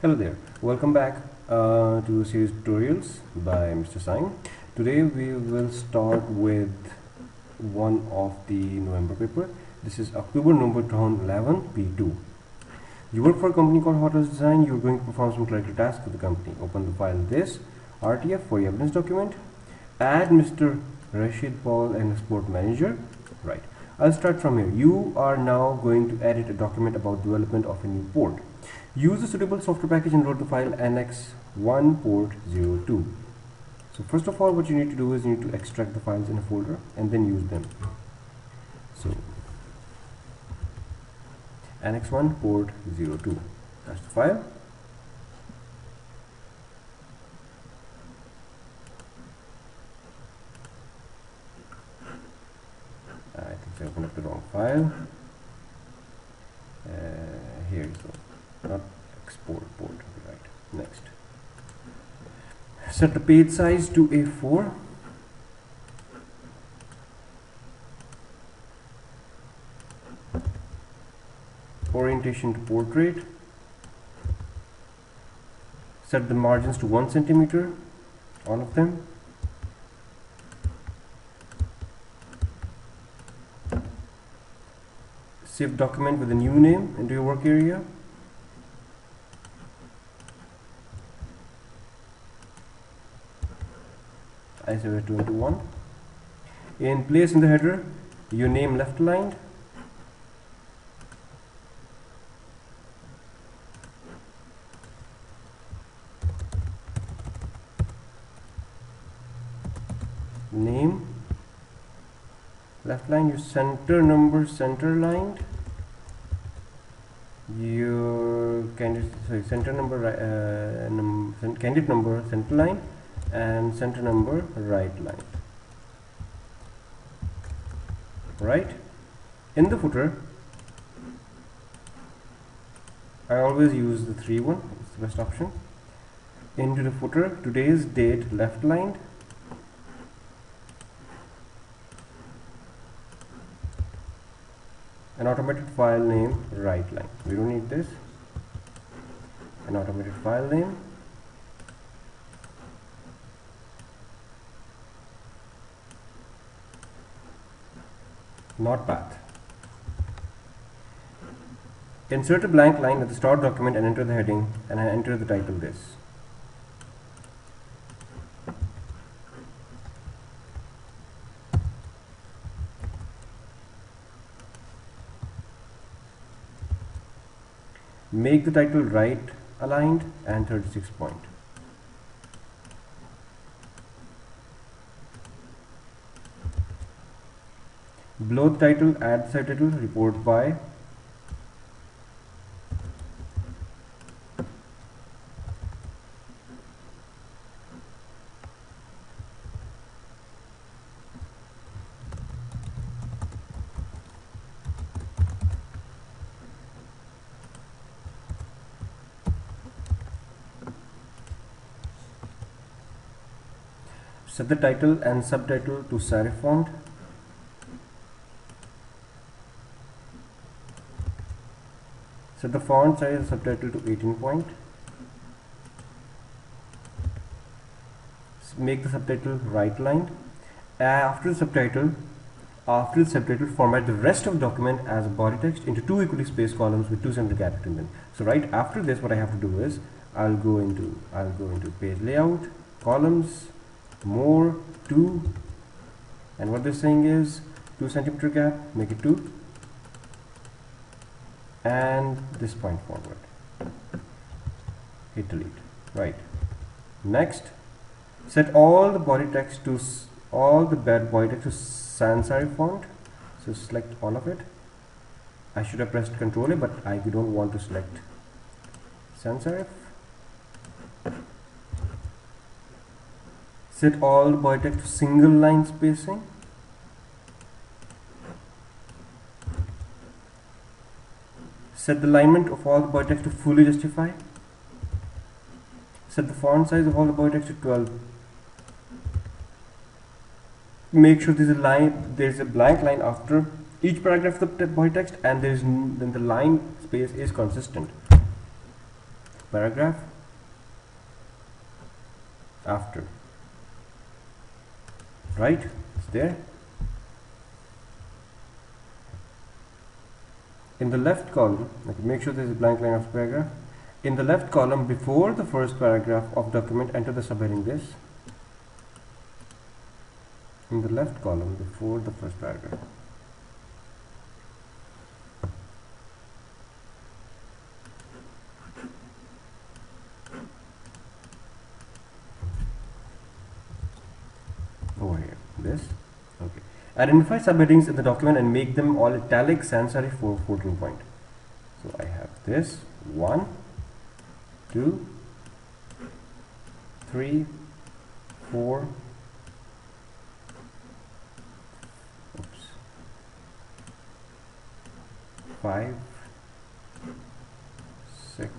Hello there, welcome back to series tutorials by Mr. Singh. Today we will start with one of the November paper. This is October number 2011 P2. You work for a company called Hotels Design. You're going to perform some clerical tasks for the company. Open the file this RTF for your evidence document. Add Mr. Rashid Paul and export manager. Right. I'll start from here. You are now going to edit a document about development of a new port. Use the suitable software package and load the file annex1 port 02. So first of all, what you need to do is you need to extract the files in a folder and then use them. So annex1 port 02, that's the file. I think I opened up the wrong file. Here you go. Not export port. Right. Next. Set the page size to A4. Orientation to portrait. Set the margins to 1 centimeter. All of them. Save document with a new name into your work area. I save it 2 into 1. In place in the header, your name left aligned. Name left line, your center number center lined, your candidate center number candidate number center line, and center number right line. Right. In the footer, I always use the 3-1. It's the best option. Into the footer, today's date left lined. An automated file name right line. We don't need this. An automated file name. Not path. Insert a blank line at the start document and enter the heading, and I enter the title this. Make the title right aligned and 36 point. Below the title, add the subtitle, report by. Set the title and subtitle to serif font. Set the font size subtitle to 18 point. Make the subtitle right lined. After the subtitle, format the rest of the document as a body text into 2 equally spaced columns with 2 center gaps between them. So right after this, what I have to do is I'll go into page layout, columns, more, 2, and what they're saying is 2 centimeter gap, make it 2, and this point forward. Hit delete. Right. Next, set all the body text to sans serif font. So select all of it. I should have pressed Ctrl A, but I don't want to select sans serif. Set all the body text to single line spacing. Set the alignment of all the body text to fully justify. Set the font size of all the body text to 12. Make sure there's a blank line after each paragraph of the body text, and then the line space is consistent. paragraph after, right? It's there. In the left column, okay, make sure there's a blank line after paragraph. In the left column before the first paragraph of document, enter the subheading this. In the left column before the first paragraph. Over here, this. Okay. Identify subheadings in the document and make them all italic sans serif for 14 point. So I have this 1, 2, 3, 4, 5, 6,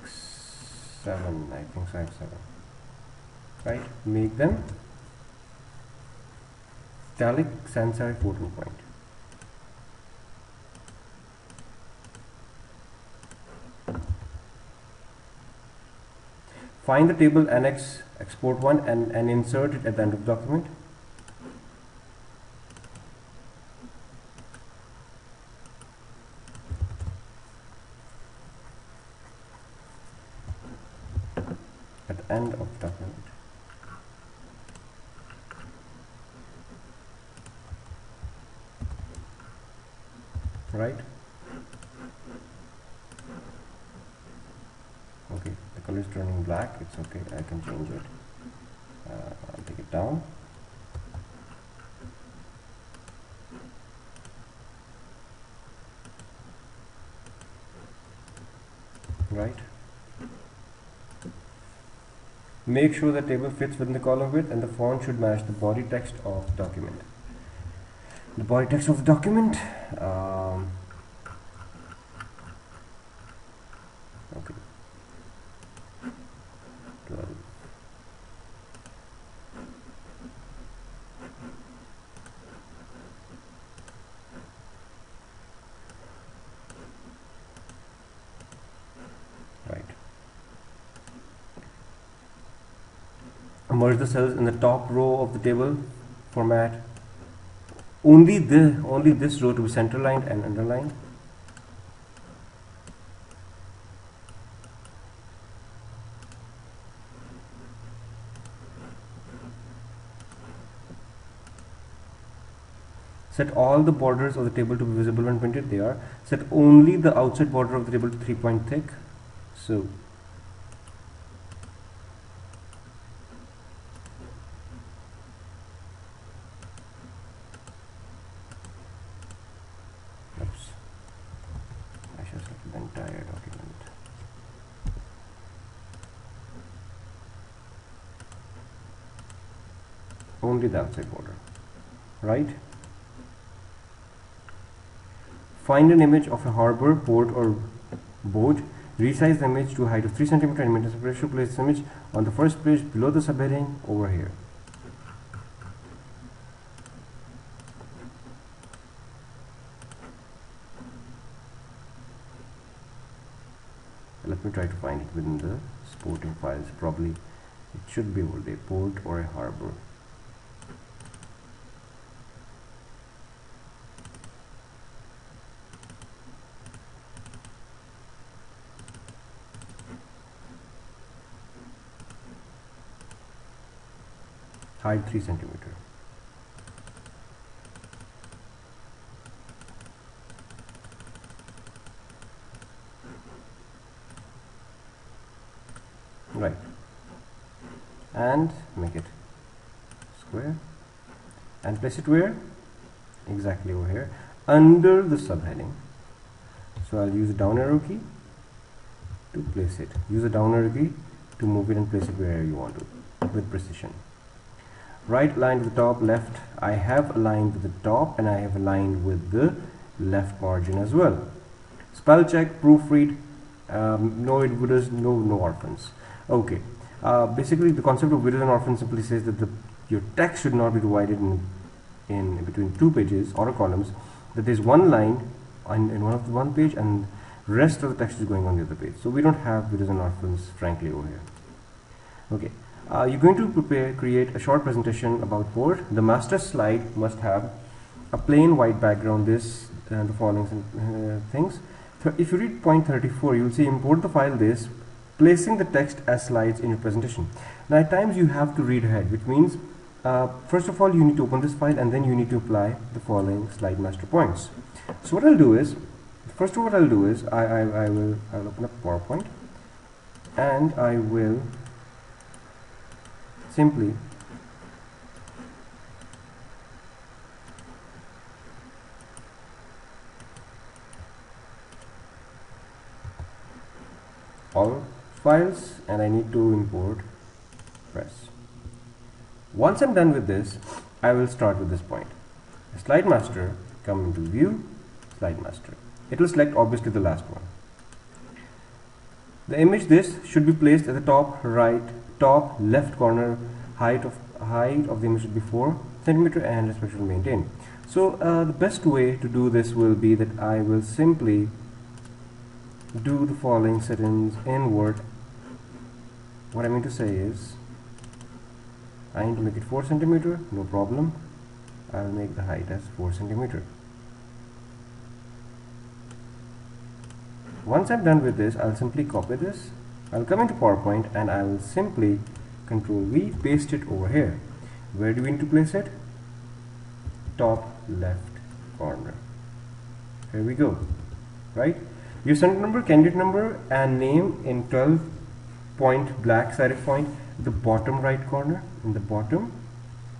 7. I think so I have 7. Right? Make them italic sans serif 14 point. Find the table annex, export one, and insert it at the end of the document. At the end of the document. Right? Okay, the color is turning black. It's okay, I can change it. I'll take it down. Right? Make sure the table fits within the column width and the font should match the body text of the document. The body text of the document, okay, 12. Right. Merge the cells in the top row of the table format. Only this row to be centerlined and underlined. Set all the borders of the table to be visible when printed. They are. Set only the outside border of the table to 3 point thick. So the entire document. Only the outside border. Right? Find an image of a harbor, port or boat. Resize the image to a height of 3 cm and maintain separation. Place the image on the first page below the subheading over here. Let me try to find it within the sporting files. Probably it should be over there, port or a harbor. Height 3 cm. Right, and make it square and place it where? Exactly over here under the subheading. So I'll use the down arrow key to place it. Use the down arrow key to move it and place it wherever you want to with precision. Right aligned with the top, left I have aligned with the top and I have aligned with the left margin as well. Spell check, proofread, no widows, no orphans. Okay, basically the concept of widows and orphans simply says that your text should not be divided in between two pages or columns, that there's one line in one page and rest of the text is going on the other page. So we don't have widows and orphans frankly over here. Okay, you're going to create a short presentation about board. The master slide must have a plain white background, this and the following things. If you read point 34, you'll see import the file this, placing the text as slides in your presentation. Now at times you have to read ahead, which means first of all you need to open this file and then you need to apply the following slide master points. So what I'll do is, first of all I'll open up PowerPoint and I will simply all files and I need to import press. Once I'm done with this, I will start with this point. Slide master, come into view, slide master. It will select obviously the last one. The image this should be placed at the top left corner. Height of the image should be 4 cm and resolution should maintain. So the best way to do this will be that I will simply do the following settings in Word. What I mean to say is, I need to make it 4 cm, no problem. I will make the height as 4 cm. Once I'm done with this, I'll simply copy this. I'll come into PowerPoint and I will simply Control V, paste it over here. Where do we need to place it? Top left corner. Here we go. Right? Your center number, candidate number, and name in 12-point black serif font, the bottom right corner, in the bottom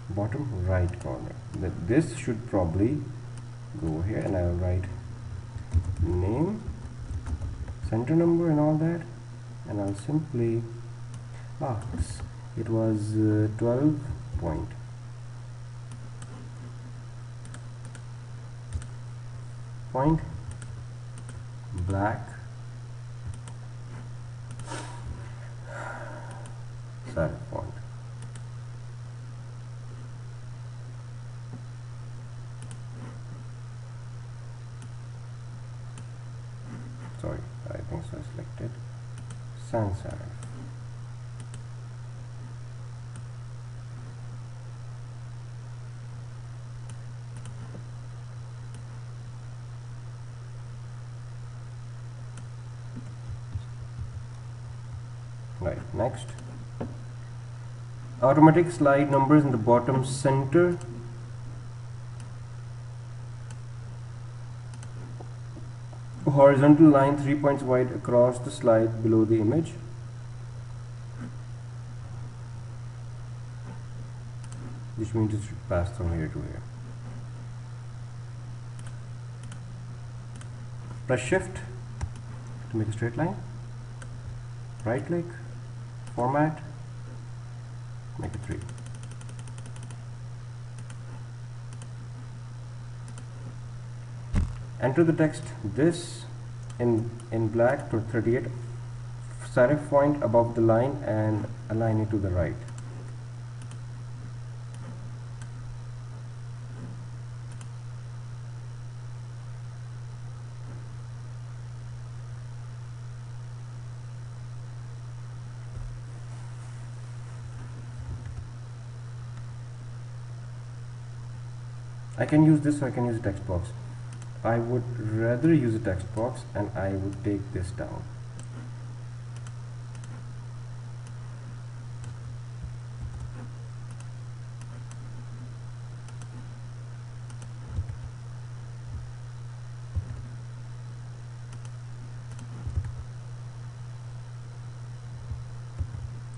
right corner. This should probably go here, and I will write name, center number, and all that, and I'll simply it was 12 point. Black serif font. Sorry, I think so. I selected sans serif. Right, next. Automatic slide numbers in the bottom center. Horizontal line 3 points wide across the slide below the image. Which means it should pass from here to here. Press shift to make a straight line. Right click, format, make it 3. Enter the text this in black to 38 serif font above the line and align it to the right. I can use this, or I can use a text box. I would rather use a text box, and I would take this down.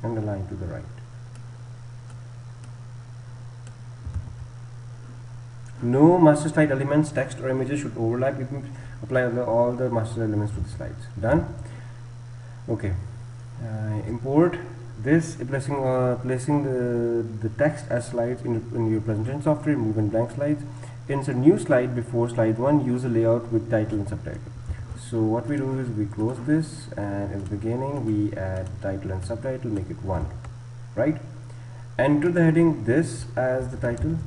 And align to the right. No master slide elements, text or images should overlap. You can apply all the master elements to the slides. Done. Okay. Import this, placing the text as slides in your presentation software. Remove in blank slides. Insert new slide before slide 1. Use a layout with title and subtitle. So what we do is we close this, and in the beginning we add title and subtitle. Make it 1. Right. Enter the heading this as the title,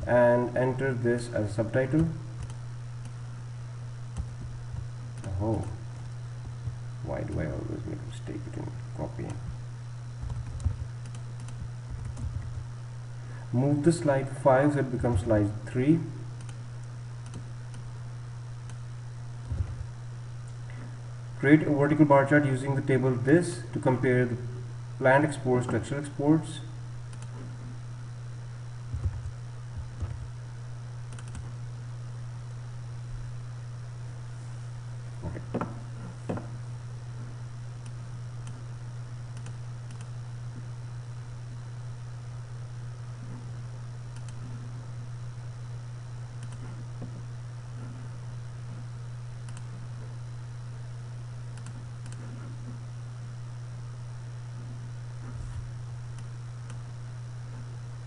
and enter this as subtitle. Oh, why do I always make a mistake in copying? Move the slide 5 so it becomes slide 3. Create a vertical bar chart using the table this to compare the planned exports to actual exports. Okay.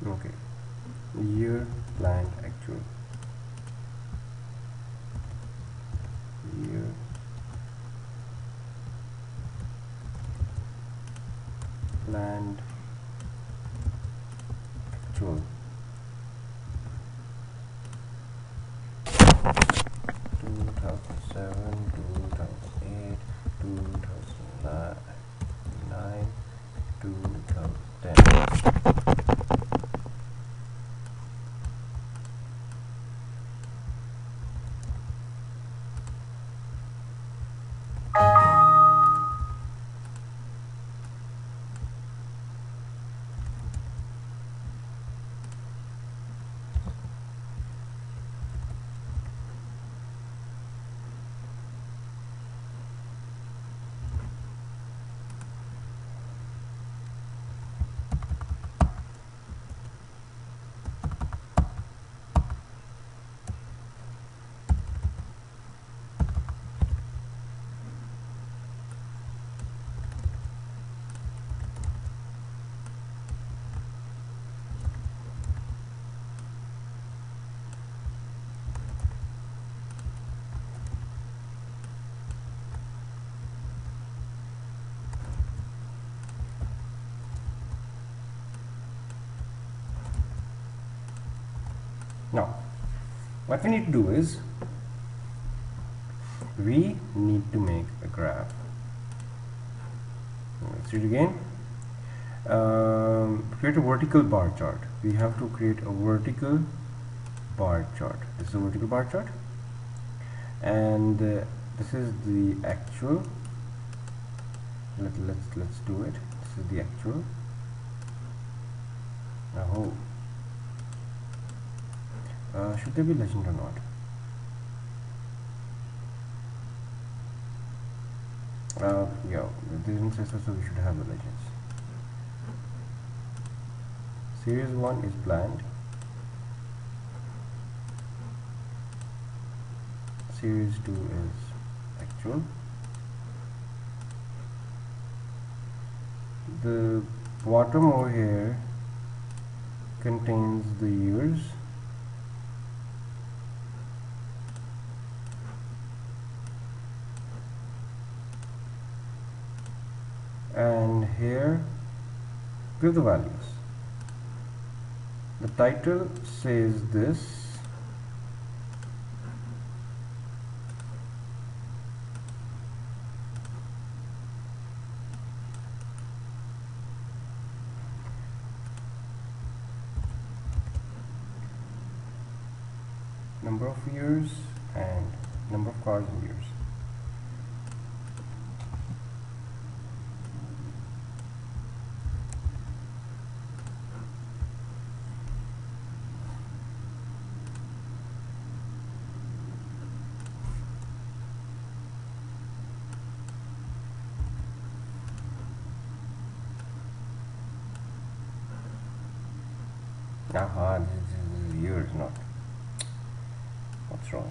Okay, year, planned, actual. Year, planned, actual. 2007, 2008, 2009, 2010. Now, what we need to do is we need to make a graph. Let's read again. Create a vertical bar chart. We have to create a vertical bar chart. This is a vertical bar chart, and this is the actual. Let's do it. This is the actual. Oh. Should there be legend or not? Yeah, they didn't say so, so we should have the legends. Series 1 is planned. Series 2 is actual. The bottom over here contains the years. And here give the values. The title says this, number of years and number of cars in years. Aha, this is years, not. What's wrong?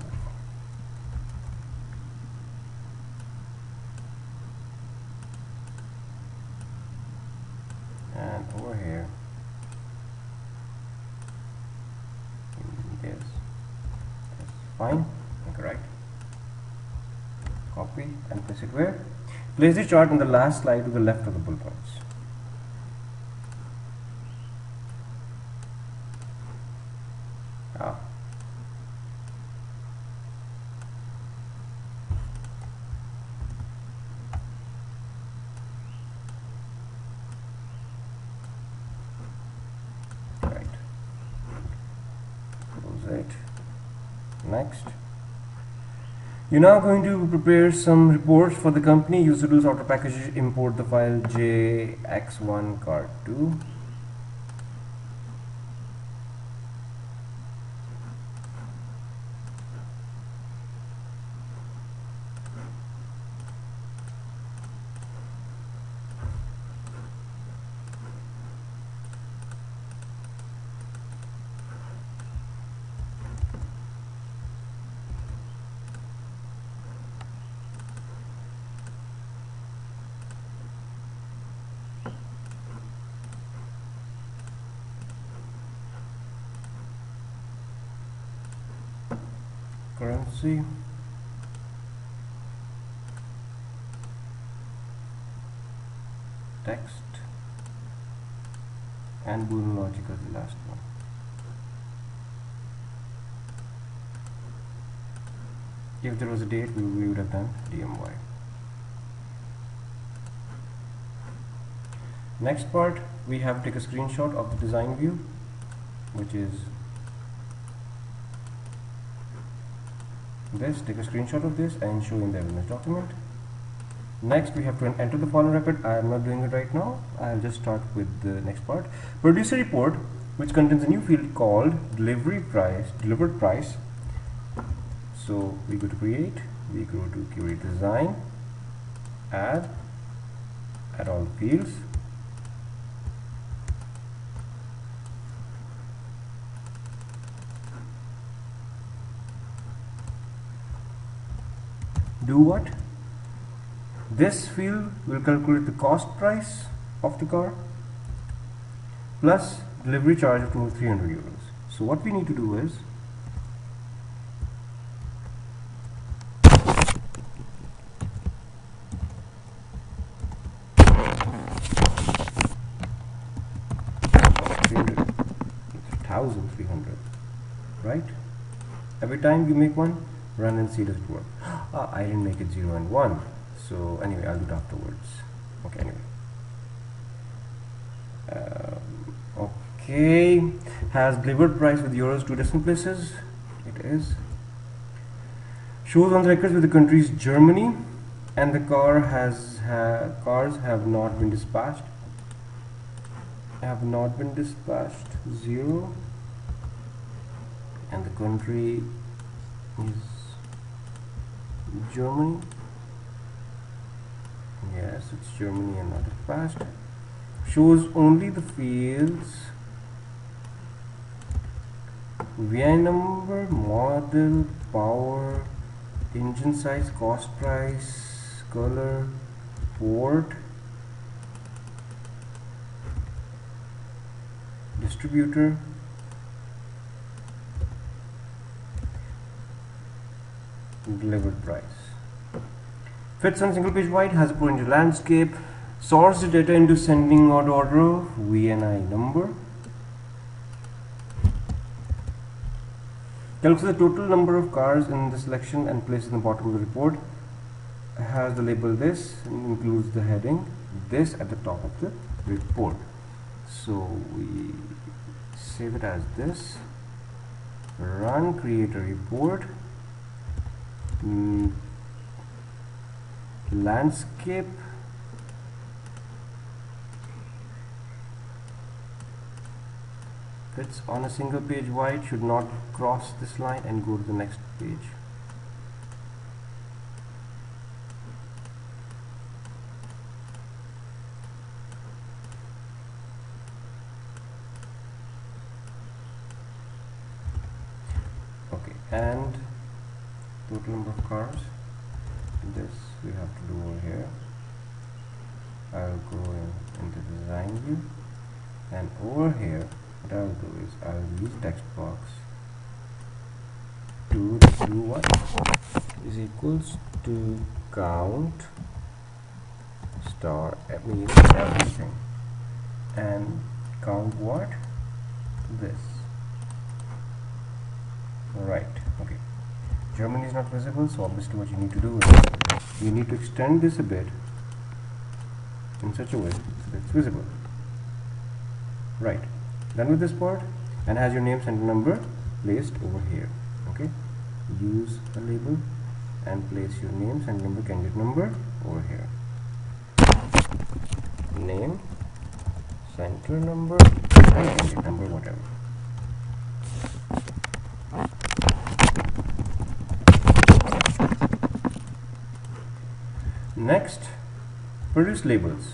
And over here, yes, that's fine, correct. Copy and place it where? Place the chart on the last slide to the left of the bullet points. Next. You're now going to prepare some reports for the company. Use the tools auto package, import the file jx1 cart2. Currency, text, and Boolean logic as the last one. If there was a date, we would have done DMY. Next part, we have to take a screenshot of the design view, which is this. Take a screenshot of this and show in the evidence document. Next, we have to enter the following record. I am not doing it right now. I'll just start with the next part. Produce a report which contains a new field called delivered price. So we go to create, we go to create design, add all fields. Do what? This field will calculate the cost price of the car plus delivery charge of 300 euros. So what we need to do is $1,300, right? Every time you make one, run and see does it work. I didn't make it 0 and 1, so anyway, I'll do it afterwards. Okay, anyway. Okay, has delivered price with euros 2 decimal places. It is. Shows on the records with the country is Germany, and the cars have not been dispatched. 0, and the country is Germany. Yes, it's Germany and not dispatched. Shows only the fields VIN number, model, power, engine size, cost price, color, port, distributor, delivered price. Fits on single page wide, has a pointed landscape, sorts the data into sending out order, VNI number, calculates the total number of cars in the selection and places in the bottom of the report, has the label this, and includes the heading this at the top of the report. So we save it as this, run, create a report, landscape, fits on a single page wide, should not cross this line, and go to the next page. Okay, and total number of cars, this we have to do over here. I'll go into design view, and over here what I'll do is I'll use text box to do what is equals to count star means everything, and count what, this, right? Okay, Germany is not visible, so obviously what you need to do is you need to extend this a bit in such a way that it's visible. Right, done with this part, and has your name, center number placed over here. Okay, use a label and place your names and number, candidate number over here. Name, center number, and candidate number, whatever. Next, produce labels.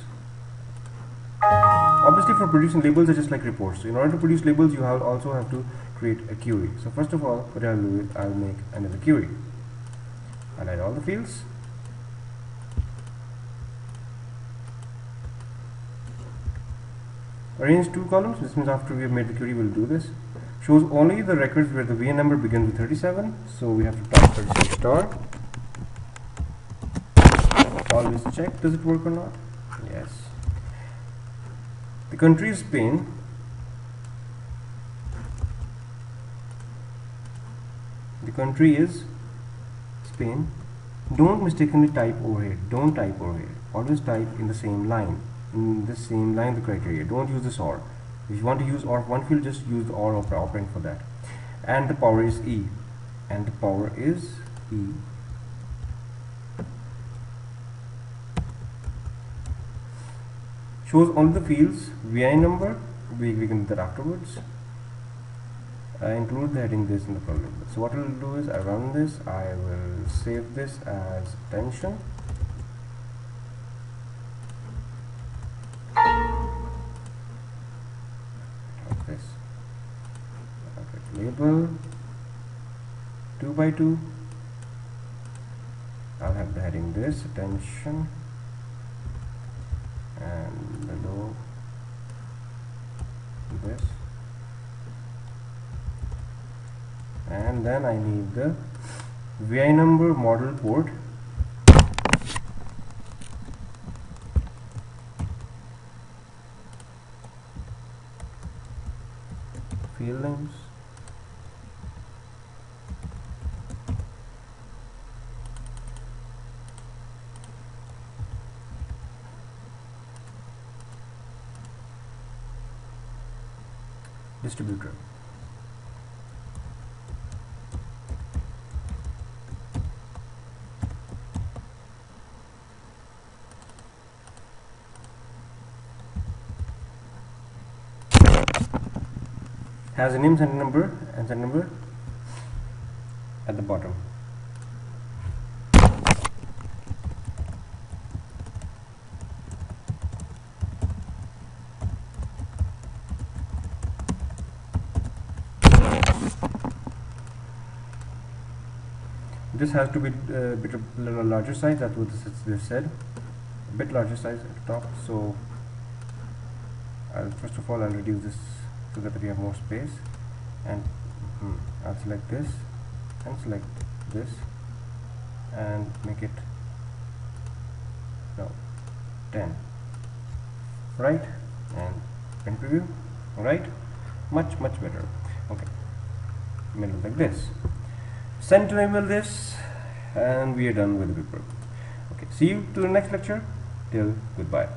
Obviously, for producing labels, are just like reports. So in order to produce labels, you also have to create a query. So first of all, what I'll do is I'll make another query. I'll add all the fields. Arrange two columns. This means after we have made the query, we'll do this. Shows only the records where the VN number begins with 37. So we have to type 37 star. Always check, does it work or not? Yes. The country is Spain. The country is Spain. Don't mistakenly type over here. Don't type over here. Always type in the same line. In the same line, the criteria. Don't use this OR. If you want to use OR of one field, just use the OR operand for that. And the power is E. And the power is E. Shows only the fields. VI number, we can do that afterwards. Include the heading this in the problem. So what I will do is I run this, I will save this as attention. Like this. Okay, label 2 by 2. I'll have the heading this, attention, and below this, and then I need the VI number model port, field names, distributor. Has a name, center number, and center number at the bottom. This has to be a little larger size. That's what this said. A bit larger size at the top. So first of all, I'll reduce this so that we have more space, and I'll select this and select this and make it 10, right, and print preview, right, much better. Okay, middle like this. Send to email this, and we are done with the paper. Okay, see you to the next lecture. Till goodbye.